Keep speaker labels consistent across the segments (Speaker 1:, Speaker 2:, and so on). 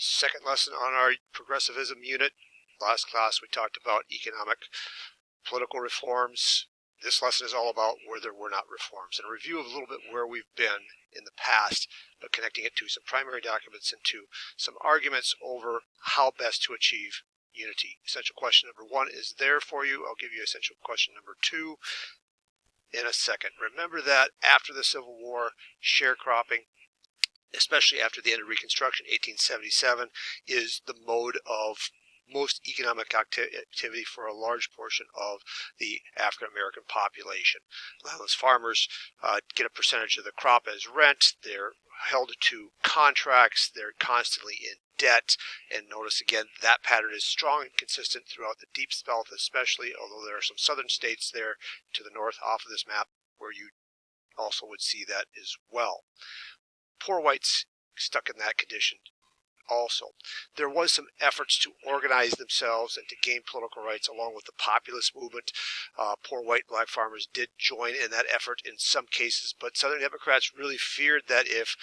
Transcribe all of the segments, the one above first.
Speaker 1: Second lesson on our progressivism unit. Last class we talked about economic, political reforms. This lesson is all about where there were not reforms, and a review of a little bit where we've been in the past, but connecting it to some primary documents and to some arguments over how best to achieve unity. Essential question number 1 is there for you. I'll give you essential question number 2 in a second. Remember that after the Civil War, sharecropping, especially after the end of Reconstruction, 1877, is the mode of most economic activity for a large portion of the African American population. Landless farmers get a percentage of the crop as rent. They're held to contracts. They're constantly in debt. And notice again, that pattern is strong and consistent throughout the Deep South especially, although there are some southern states there to the north off of this map where you also would see that as well. Poor whites stuck in that condition also. There was some efforts to organize themselves and to gain political rights along with the populist movement. Poor white black farmers did join in that effort in some cases, but Southern Democrats really feared that if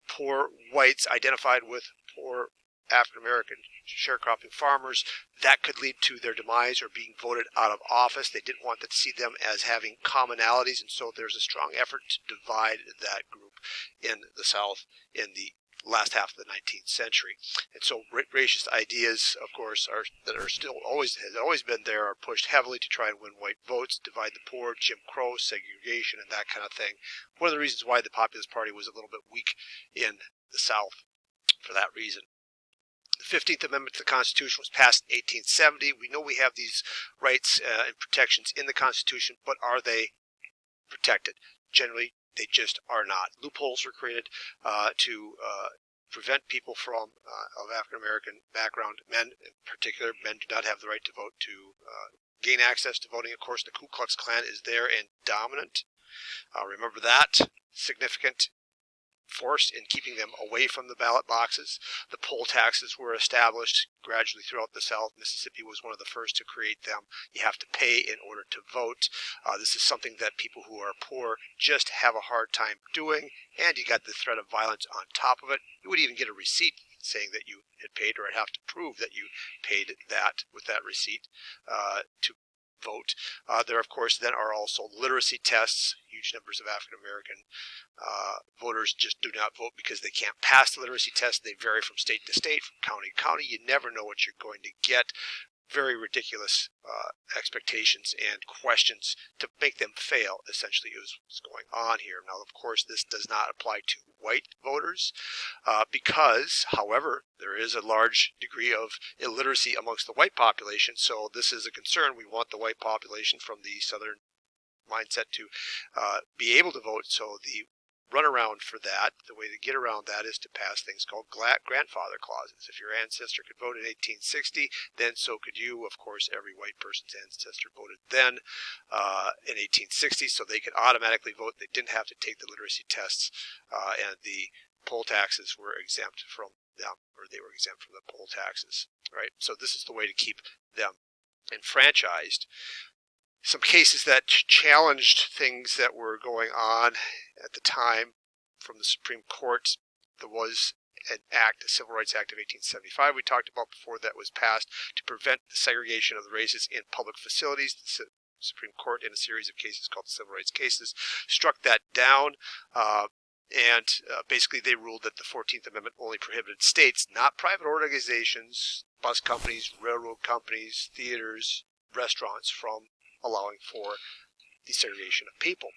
Speaker 1: poor whites identified with poor African American sharecropping farmers, that could lead to their demise or being voted out of office. They didn't want to see them as having commonalities, and so there's a strong effort to divide that group in the South in the last half of the 19th century. And so racist ideas, of course, that are still always been there, are pushed heavily to try and win white votes, divide the poor, Jim Crow, segregation, and that kind of thing. One of the reasons why the Populist Party was a little bit weak in the South for that reason. The 15th Amendment to the Constitution was passed in 1870. We know we have these rights and protections in the Constitution, but are they protected? Generally, they just are not. Loopholes were created to prevent people from of African American background, men in particular. Men do not have the right to vote, to gain access to voting. Of course, the Ku Klux Klan is there and dominant. Remember that. Significant force in keeping them away from the ballot boxes. The poll taxes were established gradually throughout the South. Mississippi was one of the first to create them. You have to pay in order to vote. This is something that people who are poor just have a hard time doing, and you got the threat of violence on top of it. You would even get a receipt saying that you had paid, or have to prove that you paid that with that receipt to vote. There, of course, then are also literacy tests. Huge numbers of African American voters just do not vote because they can't pass the literacy test. They vary from state to state, from county to county. You never know what you're going to get. Very ridiculous expectations and questions to make them fail, essentially, is what's going on here. Now, of course, this does not apply to white voters because, however, there is a large degree of illiteracy amongst the white population, so this is a concern. We want the white population from the Southern mindset to be able to vote, so the runaround for that, the way to get around that, is to pass things called grandfather clauses. If your ancestor could vote in 1860, then so could you. Of course, every white person's ancestor voted then in 1860, so they could automatically vote. They didn't have to take the literacy tests, and the poll taxes were exempt from them, or they were exempt from the poll taxes. Right. So this is the way to keep them enfranchised. Some cases that challenged things that were going on at the time from the Supreme Court. There was an act, the Civil Rights Act of 1875 we talked about before, that was passed to prevent the segregation of the races in public facilities. The Supreme Court, in a series of cases called the Civil Rights cases, struck that down. And basically they ruled that the 14th Amendment only prohibited states, not private organizations, bus companies, railroad companies, theaters, restaurants, from allowing for the segregation of people.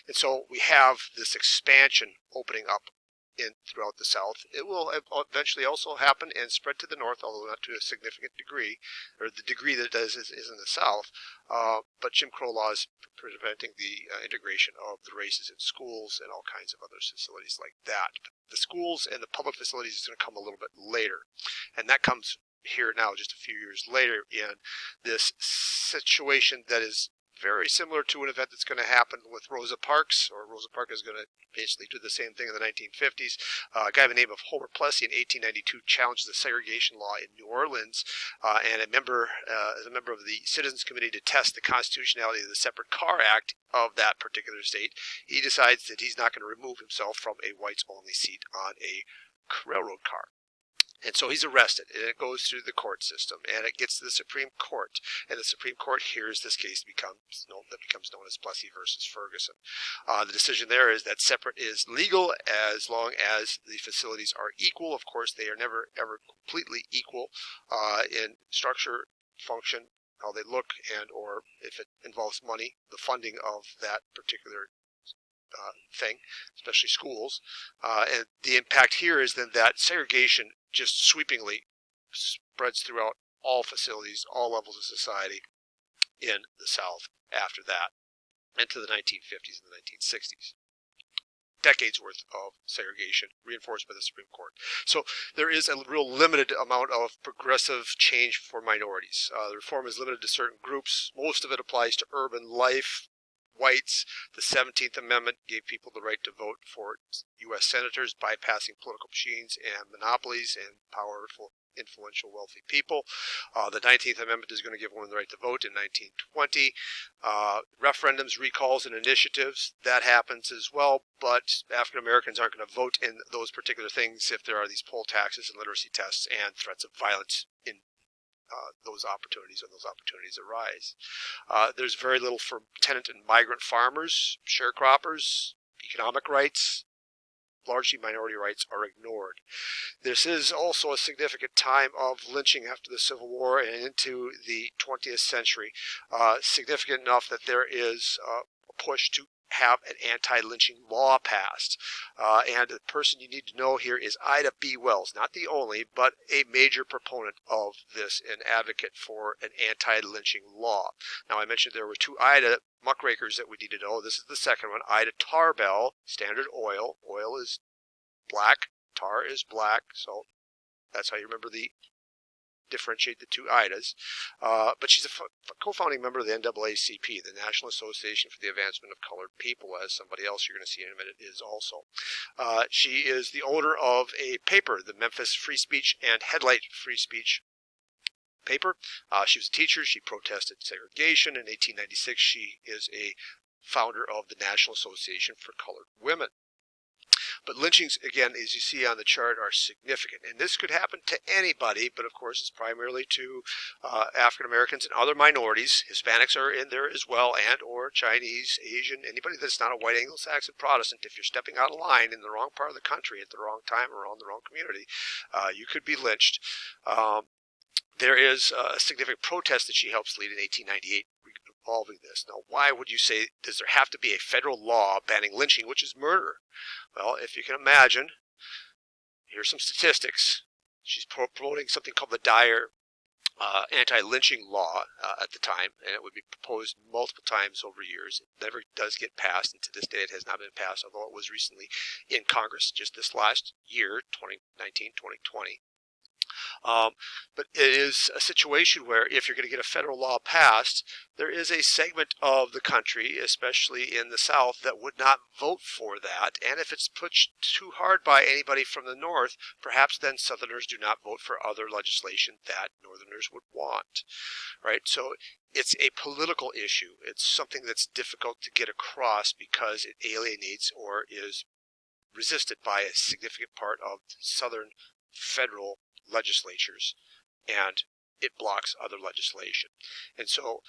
Speaker 1: And so we have this expansion opening up throughout the South. It will eventually also happen and spread to the North, although not to a significant degree, or the degree that it does is in the South. But Jim Crow laws preventing the integration of the races in schools and all kinds of other facilities like that. The schools and the public facilities is going to come a little bit later, and that comes here now just a few years later in this situation that is very similar to an event that's going to happen with Rosa Parks, or Rosa Parks is going to basically do the same thing in the 1950s. A guy by the name of Homer Plessy in 1892 challenged the segregation law in New Orleans, and as a member of the Citizens Committee to test the constitutionality of the Separate Car Act of that particular state, he decides that he's not going to remove himself from a whites-only seat on a railroad car. And so he's arrested, and it goes through the court system, and it gets to the Supreme Court, and the Supreme Court hears this case that becomes known as Plessy versus Fergusson. The decision there is that separate is legal as long as the facilities are equal. Of course, they are never ever completely equal in structure, function, how they look, and or if it involves money, the funding of that particular thing, especially schools. And the impact here is then that segregation just sweepingly spreads throughout all facilities, all levels of society in the South after that, into the 1950s and the 1960s. Decades worth of segregation reinforced by the Supreme Court. So there is a real limited amount of progressive change for minorities. The reform is limited to certain groups. Most of it applies to urban life, whites. The 17th Amendment gave people the right to vote for U.S. senators, bypassing political machines and monopolies and powerful, influential, wealthy people. The 19th Amendment is going to give women the right to vote in 1920. Referendums, recalls, and initiatives, that happens as well, but African Americans aren't going to vote in those particular things if there are these poll taxes and literacy tests and threats of violence in those opportunities when those opportunities arise. There's very little for tenant and migrant farmers, sharecroppers, economic rights. Largely minority rights are ignored. This is also a significant time of lynching after the Civil War and into the 20th century. Significant enough that there is a push to have an anti-lynching law passed. And the person you need to know here is Ida B. Wells, not the only, but a major proponent of this, an advocate for an anti-lynching law. Now, I mentioned there were two Ida muckrakers that we need to know. This is the second one, Ida Tarbell, Standard Oil. Oil is black, tar is black, so that's how you remember differentiate the two Idas. But she's a co-founding member of the NAACP, the National Association for the Advancement of Colored People, as somebody else you're going to see in a minute is also. She is the owner of a paper, the Memphis Free Speech and Headlight Free Speech paper. She was a teacher. She protested segregation. In 1896, she is a founder of the National Association for Colored Women. But lynchings, again, as you see on the chart, are significant. And this could happen to anybody, but of course it's primarily to African Americans and other minorities. Hispanics are in there as well, and or Chinese, Asian, anybody that's not a white Anglo-Saxon Protestant. If you're stepping out of line in the wrong part of the country at the wrong time or around the wrong community, you could be lynched. There is a significant protest that she helps lead in 1898 involving this. Now, why would you say, does there have to be a federal law banning lynching, which is murder? Well, if you can imagine, here's some statistics. She's promoting something called the Dyer anti-lynching law at the time, and it would be proposed multiple times over years. It never does get passed, and to this day it has not been passed, although it was recently in Congress just this last year, 2019, 2020. But it is a situation where if you're going to get a federal law passed, there is a segment of the country, especially in the South, that would not vote for that. And if it's pushed too hard by anybody from the North, perhaps then Southerners do not vote for other legislation that Northerners would want. Right? So it's a political issue. It's something that's difficult to get across because it alienates or is resisted by a significant part of Southern federal legislatures, and it blocks other legislation. And so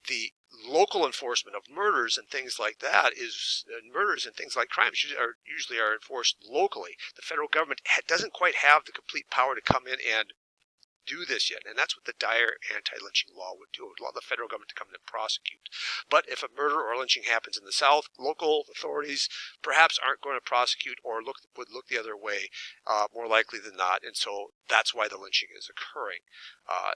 Speaker 1: the local enforcement of murders and things like that murders and things like crimes usually are enforced locally. The federal government doesn't quite have the complete power to come in and do this yet, and that's what the Dyer anti-lynching law would do. It would allow the federal government to come in and prosecute. But if a murder or lynching happens in the South, local authorities perhaps aren't going to prosecute or would look the other way, more likely than not, and so that's why the lynching is occurring.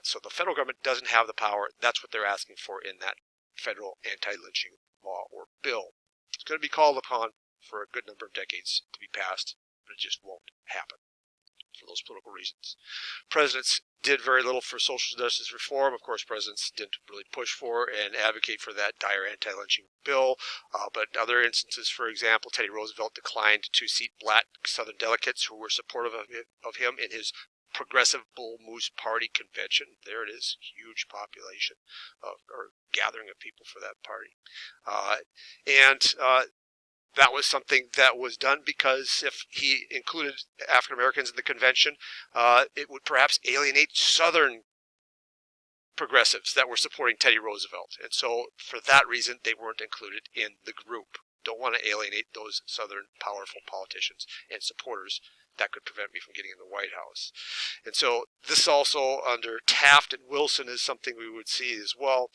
Speaker 1: So the federal government doesn't have the power. That's what they're asking for in that federal anti-lynching law or bill. It's going to be called upon for a good number of decades to be passed, but it just won't happen for those political reasons. Presidents did very little for social justice reform. Of course, presidents didn't really push for and advocate for that Dyer anti-lynching bill. But in other instances, for example, Teddy Roosevelt declined to seat black Southern delegates who were supportive of him in his Progressive Bull Moose Party convention. There it is, huge population or gathering of people for that party. that was something that was done because if he included African Americans in the convention, it would perhaps alienate Southern progressives that were supporting Teddy Roosevelt. And so for that reason, they weren't included in the group. Don't want to alienate those Southern powerful politicians and supporters. That could prevent me from getting in the White House. And so this also under Taft and Wilson is something we would see as well.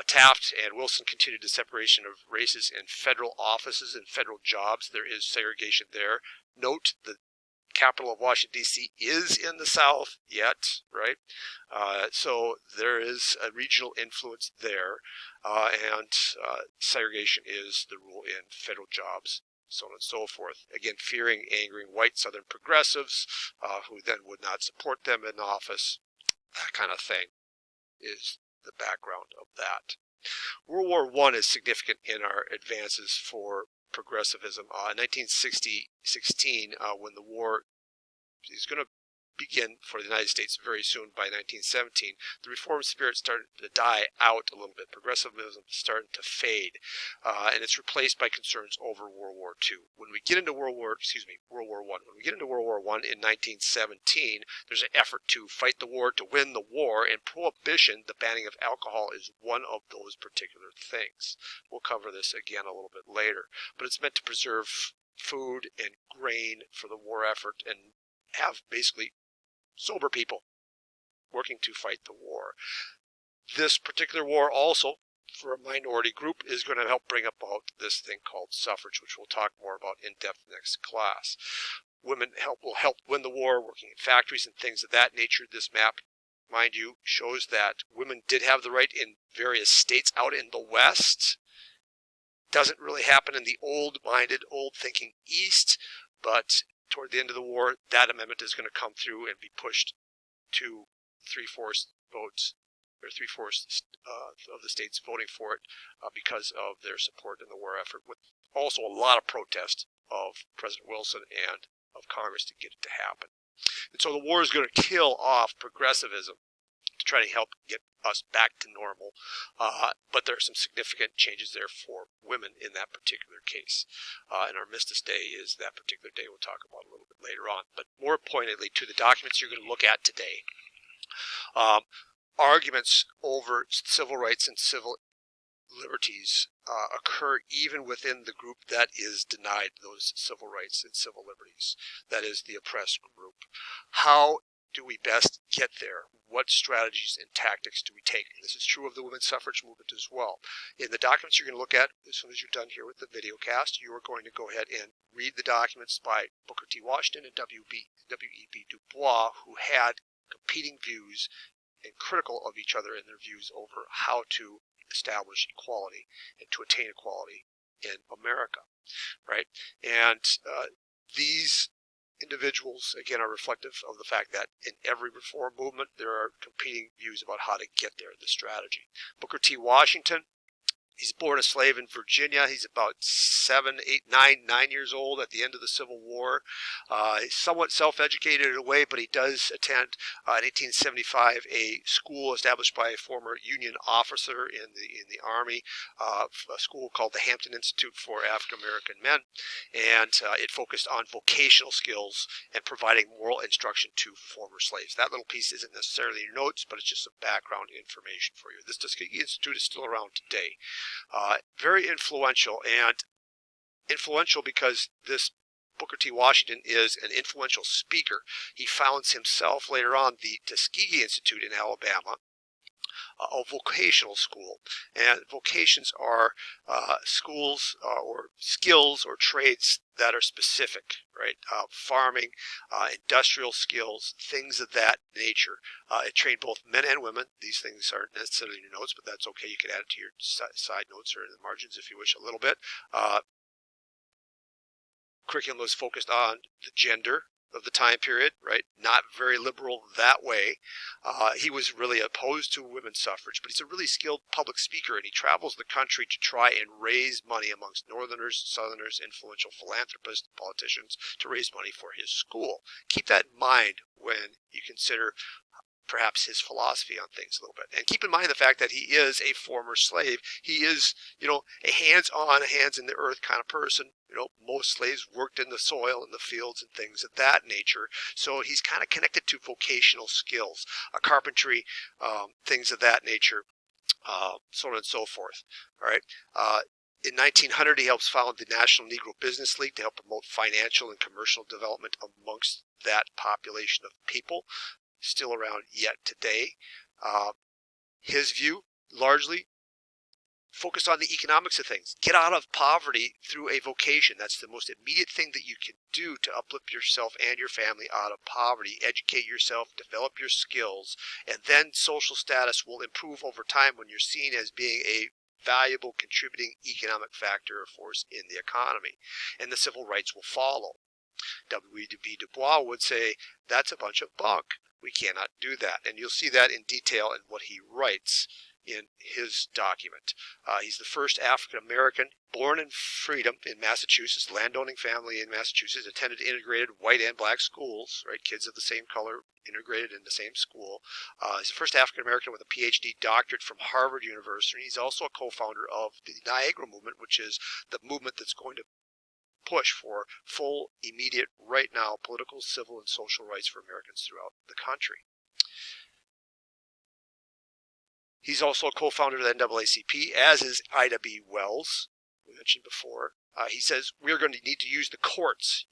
Speaker 1: Taft and Wilson continued the separation of races in federal offices and federal jobs. There is segregation there. Note the capital of Washington, D.C. is in the South yet, right? So there is a regional influence there, and segregation is the rule in federal jobs, so on and so forth. Again, fearing, angering white Southern progressives who then would not support them in office, that kind of thing is the background of that. World War I is significant in our advances for progressivism. In 1916, when the war is going to begin for the United States very soon by 1917, the reform spirit started to die out a little bit. Progressivism is starting to fade, and it's replaced by concerns over World War II. When we get into World War I, when we get into World War I in 1917, there's an effort to fight the war, to win the war, and prohibition, the banning of alcohol, is one of those particular things. We'll cover this again a little bit later, but it's meant to preserve food and grain for the war effort and have basically sober people working to fight the war. This particular war also, for a minority group, is going to help bring about this thing called suffrage, which we'll talk more about in depth next class. Women will help win the war, working in factories and things of that nature. This map, mind you, shows that women did have the right in various states out in the West. Doesn't really happen in the old-minded, old-thinking East, but toward the end of the war, that amendment is going to come through and be pushed to 3/4 votes, or 3/4 of the states voting for it because of their support in the war effort, with also a lot of protest of President Wilson and of Congress to get it to happen. And so the war is going to kill off progressivism to try to help get us back to normal, but there are some significant changes there for women in that particular case. And Armistice Day is that particular day we'll talk about a little bit later on. But more pointedly, to the documents you're going to look at today, arguments over civil rights and civil liberties occur even within the group that is denied those civil rights and civil liberties, that is the oppressed group. How do we best get there? What strategies and tactics do we take? And this is true of the women's suffrage movement as well. In the documents you're going to look at, as soon as you're done here with the video cast, you are going to go ahead and read the documents by Booker T. Washington and W.E.B. Dubois, who had competing views and critical of each other in their views over how to establish equality and to attain equality in America, right? And these individuals, again, are reflective of the fact that in every reform movement, there are competing views about how to get there, the strategy. Booker T. Washington, he's born a slave in Virginia. He's about 9 years old at the end of the Civil War. He's somewhat self-educated in a way, but he does attend in 1875 a school established by a former Union officer in the Army, a school called the Hampton Institute for African American Men, and it focused on vocational skills and providing moral instruction to former slaves. That little piece isn't necessarily in your notes, but it's just some background information for you. This Tuskegee Institute is still around today. Very influential, and influential because this Booker T. Washington is an influential speaker. He founds himself later on the Tuskegee Institute in Alabama, a vocational school. And vocations are schools or skills or trades that are specific, right? Farming, industrial skills, things of that nature. It trained both men and women. These things aren't necessarily in your notes, but that's okay. You can add it to your side notes or in the margins if you wish a little bit. Curriculum was focused on the gender of the time period, right? Not very liberal that way. He was really opposed to women's suffrage, but he's a really skilled public speaker, and he travels the country to try and raise money amongst Northerners, Southerners, influential philanthropists, politicians, to raise money for his school. Keep that in mind when you consider perhaps his philosophy on things a little bit. And keep in mind the fact that he is a former slave. He is, a hands-on, hands in the earth kind of person. Most slaves worked in the soil and the fields and things of that nature. So he's kind of connected to vocational skills, carpentry, things of that nature, so on and so forth. All right. In 1900, he helps found the National Negro Business League to help promote financial and commercial development amongst that population of people, still around yet today. His view, largely, focused on the economics of things. Get out of poverty through a vocation. That's the most immediate thing that you can do to uplift yourself and your family out of poverty. Educate yourself, develop your skills, and then social status will improve over time when you're seen as being a valuable contributing economic factor or force in the economy, and the civil rights will follow. W.E.B. Dubois would say that's a bunch of bunk. We cannot do that, and you'll see that in detail in what he writes in his document. He's the first African American born in freedom in Massachusetts, landowning family in Massachusetts, attended integrated white and black schools, right? Kids of the same color integrated in the same school. He's the first African American with a PhD doctorate from Harvard University. He's also a co-founder of the Niagara Movement, which is the movement that's going to push for full, immediate, right now, political, civil, and social rights for Americans throughout the country. He's also a co-founder of the NAACP, as is Ida B. Wells, we mentioned before. He says we're going to need to use the courts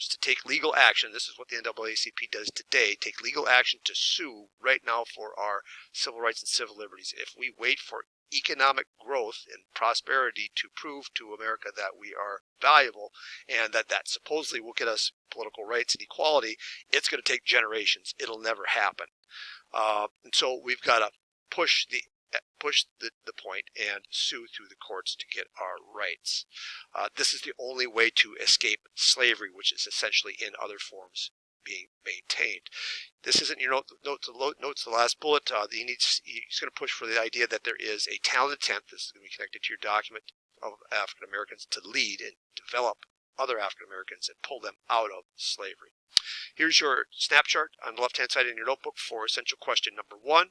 Speaker 1: to take legal action. This is what the NAACP does today, take legal action to sue right now for our civil rights and civil liberties. If we wait for economic growth and prosperity to prove to America that we are valuable and that supposedly will get us political rights and equality, it's going to take generations. It'll never happen. And so we've got to push the point and sue through the courts to get our rights. This is the only way to escape slavery, which is essentially in other forms being maintained. This isn't your notes the last bullet. He's going to push for the idea that there is a talented tenth. This is going to be connected to your document, of African Americans to lead and develop other African Americans and pull them out of slavery. Here's your snapshot on the left-hand side in your notebook for essential question number 1.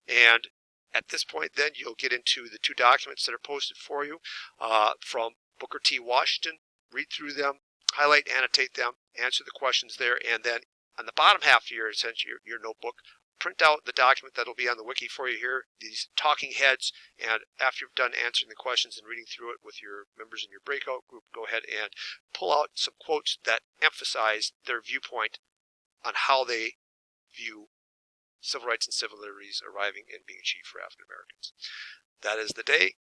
Speaker 1: And at this point, then, you'll get into the 2 documents that are posted for you from Booker T. Washington. Read through them, highlight, annotate them, answer the questions there, and then on the bottom half of your notebook, print out the document that'll be on the wiki for you here, these talking heads, and after you've done answering the questions and reading through it with your members in your breakout group, go ahead and pull out some quotes that emphasize their viewpoint on how they view civil rights and civil liberties arriving and being achieved for African Americans. That is the day.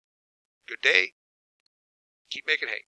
Speaker 1: Good day. Keep making hay.